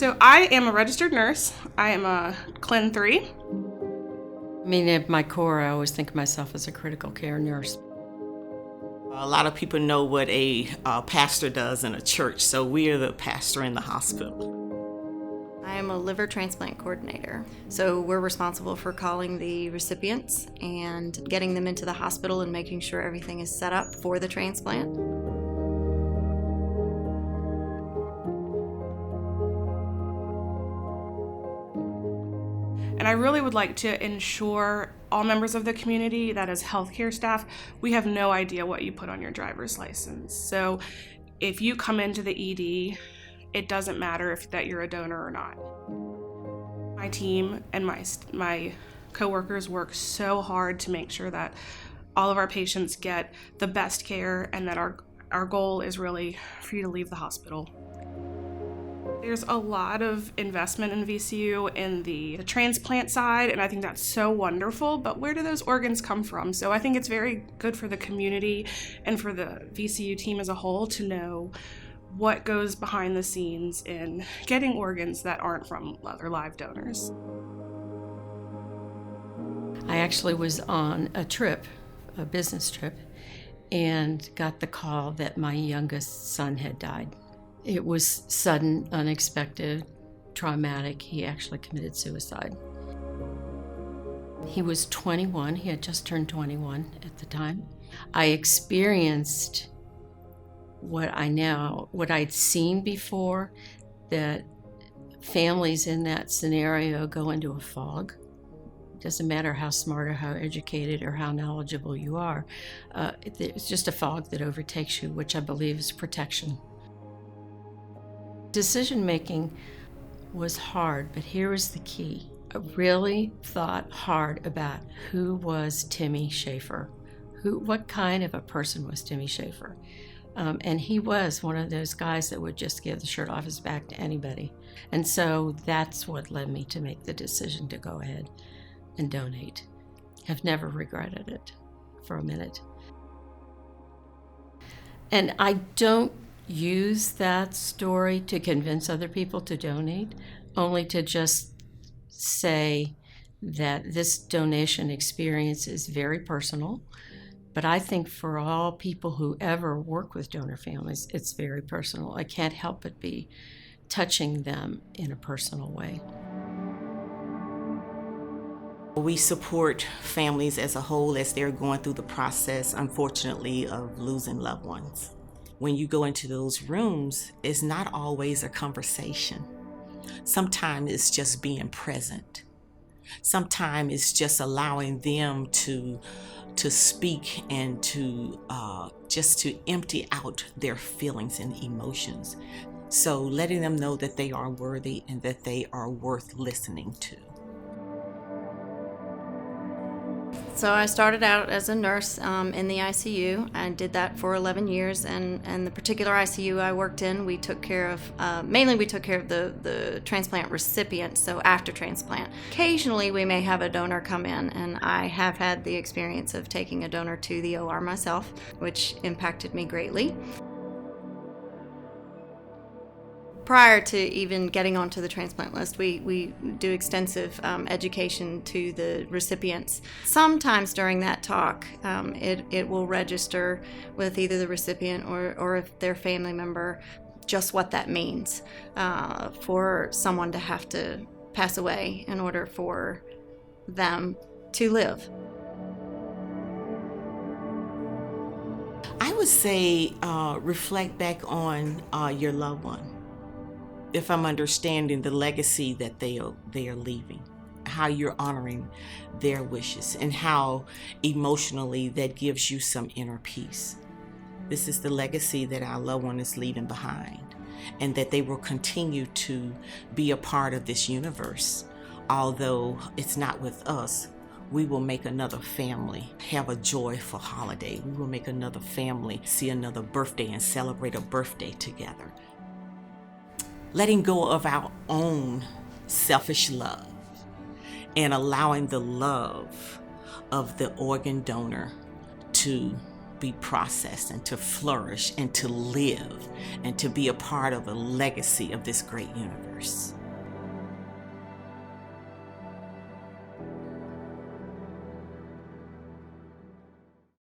So I am a registered nurse. I am a Clin 3. I mean, at my core, I always think of myself as a critical care nurse. A lot of people know what a pastor does in a church, so we are the pastor in the hospital. I am a liver transplant coordinator. So we're responsible for calling the recipients and getting them into the hospital and making sure everything is set up for the transplant. And I really would like to ensure all members of the community, that as healthcare staff, we have no idea what you put on your driver's license. So if you come into the ED, it doesn't matter that you're a donor or not. My team and my coworkers work so hard to make sure that all of our patients get the best care, and that our goal is really for you to leave the hospital. There's a lot of investment in VCU in the transplant side, and I think that's so wonderful, but where do those organs come from? So I think it's very good for the community and for the VCU team as a whole to know what goes behind the scenes in getting organs that aren't from other live donors. I actually was on a trip, a business trip, and got the call that my youngest son had died. It was sudden, unexpected, traumatic. He actually committed suicide. He was 21. He had just turned 21 at the time. I experienced what I'd seen before, that families in that scenario go into a fog. It doesn't matter how smart or how educated or how knowledgeable you are. It's just a fog that overtakes you, which I believe is protection. Decision making was hard, but here is the key. I really thought hard about who was Timmy Schaefer. What kind of a person was Timmy Schaefer? And he was one of those guys that would just give the shirt off his back to anybody. And so that's what led me to make the decision to go ahead and donate. I've never regretted it for a minute. And I don't use that story to convince other people to donate, only to just say that this donation experience is very personal. But I think for all people who ever work with donor families, it's very personal. I can't help but be touching them in a personal way. We support families as a whole as they're going through the process, unfortunately, of losing loved ones. When you go into those rooms, it's not always a conversation. Sometimes it's just being present. Sometimes it's just allowing them to speak and to just to empty out their feelings and emotions. So letting them know that they are worthy and that they are worth listening to. So I started out as a nurse in the ICU. I did that for 11 years, and the particular ICU I worked in, we took care of, mainly we took care of the transplant recipients, so after transplant. Occasionally we may have a donor come in, and I have had the experience of taking a donor to the OR myself, which impacted me greatly. Prior to even getting onto the transplant list, we do extensive education to the recipients. Sometimes during that talk, it will register with either the recipient or if their family member just what that means for someone to have to pass away in order for them to live. I would say reflect back on your loved one. If I'm understanding the legacy that they are leaving, how you're honoring their wishes, and how emotionally that gives you some inner peace. This is the legacy that our loved one is leaving behind, and that they will continue to be a part of this universe. Although it's not with us, we will make another family have a joyful holiday. We will make another family see another birthday and celebrate a birthday together. Letting go of our own selfish love and allowing the love of the organ donor to be processed and to flourish and to live and to be a part of a legacy of this great universe.